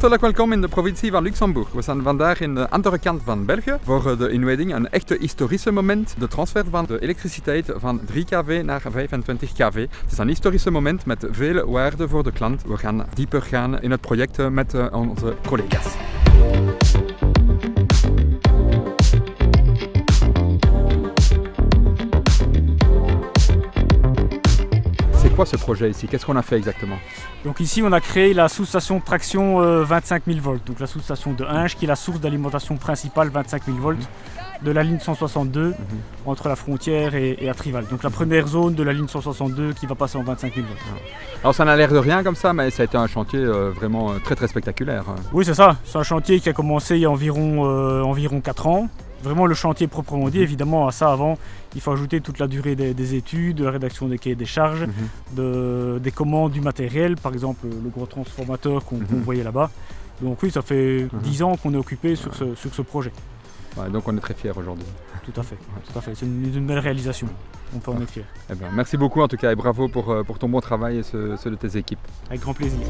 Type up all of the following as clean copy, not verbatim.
Hartelijk welkom in de provincie van Luxemburg. We zijn vandaag in de andere kant van België voor de inwijding. Een echt historische moment. De transfer van de elektriciteit van 3 kW naar 25 kW. Het is een historische moment met veel waarde voor de klant. We gaan dieper gaan in het project met onze collega's. C'est quoi ce projet ici? Qu'est-ce qu'on a fait exactement? Donc ici on a créé la sous-station traction 25 000 volts, donc la sous-station de Hinges qui est la source d'alimentation principale 25 000 volts de la ligne 162 entre la frontière et Atrival. Donc la première zone de la ligne 162 qui va passer en 25 000 volts. Alors ça n'a l'air de rien comme ça, mais ça a été un chantier vraiment très spectaculaire. Oui c'est ça, c'est un chantier qui a commencé il y a environ 4 ans. Vraiment le chantier proprement dit, évidemment à ça avant il faut ajouter toute la durée des études, de la rédaction des cahiers des charges, des commandes du matériel, par exemple le gros transformateur qu'on voyait là-bas. Donc oui, ça fait 10 ans qu'on est occupé sur ce projet. Ouais, donc on est très fiers aujourd'hui. Tout à fait, c'est une belle réalisation, on peut en être fier. Eh ben, merci beaucoup en tout cas et bravo pour ton bon travail et ceux de tes équipes. Avec grand plaisir.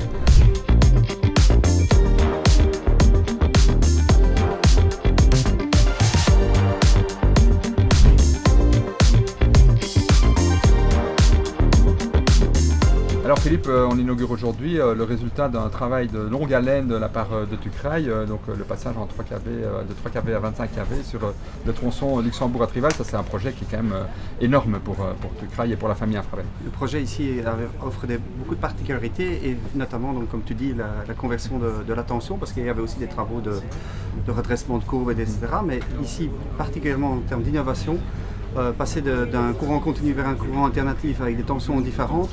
Alors Philippe, on inaugure aujourd'hui le résultat d'un travail de longue haleine de la part de Tukrail, donc le passage en 3 kV, de 3 kV à 25 kV sur le tronçon Luxembourg-Atrival. Ça c'est un projet qui est quand même énorme pour Tukrail et pour la famille Infravel. Le projet ici offre beaucoup de particularités et notamment, donc, comme tu dis, la conversion de la tension, parce qu'il y avait aussi des travaux de redressement de courbes, etc. Mais ici, particulièrement en termes d'innovation, passer d'un courant continu vers un courant alternatif avec des tensions différentes,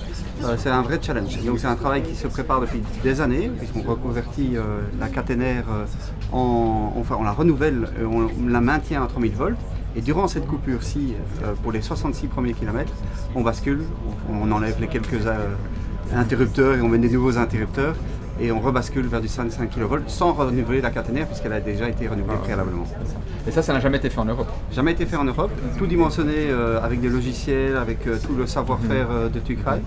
c'est un vrai challenge. Donc c'est un travail qui se prépare depuis des années, puisqu'on reconvertit la caténaire, on la renouvelle, on la maintient à 3000 volts. Et durant cette coupure-ci, pour les 66 premiers kilomètres, on bascule, on enlève les quelques interrupteurs et on met des nouveaux interrupteurs. Et on rebascule vers du 55 kV sans renouveler la caténaire puisqu'elle a déjà été renouvelée préalablement. Et ça n'a jamais été fait en Europe? Jamais été fait en Europe, tout dimensionné avec des logiciels, avec tout le savoir-faire de Tukrail.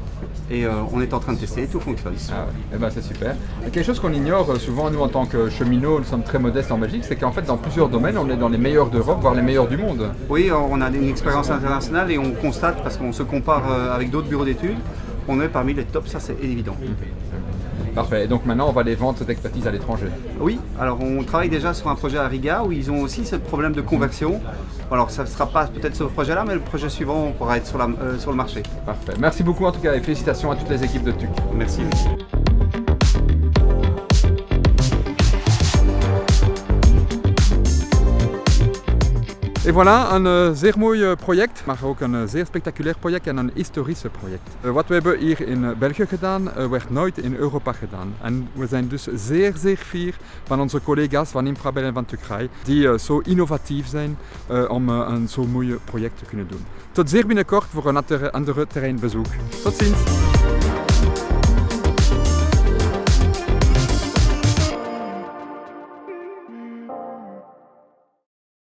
Et on est en train de tester et tout fonctionne. Ah ouais. Eh ben, c'est super. Et quelque chose qu'on ignore souvent, nous en tant que cheminots, nous sommes très modestes en Belgique, c'est qu'en fait dans plusieurs domaines, on est dans les meilleurs d'Europe, voire les meilleurs du monde. Oui, on a une expérience internationale et on constate, parce qu'on se compare avec d'autres bureaux d'études, on est parmi les tops, ça c'est évident. Parfait, et donc maintenant on va les vendre cette expertise à l'étranger. Oui, alors on travaille déjà sur un projet à Riga où ils ont aussi ce problème de conversion. Alors ça ne sera pas peut-être ce projet-là, mais le projet suivant on pourra être sur le marché. Parfait, merci beaucoup en tout cas et félicitations à toutes les équipes de TUC. Merci. Et voilà, een zeer mooi project, maar ook een zeer spectaculair project en een historisch project. Wat we hebben hier in België gedaan, werd nooit in Europa gedaan. En we zijn dus zeer fier van onze collega's van Infrabel en van Tukrail, die zo innovatief zijn om een zo mooi project te kunnen doen. Tot zeer binnenkort voor een andere terreinbezoek. Tot ziens!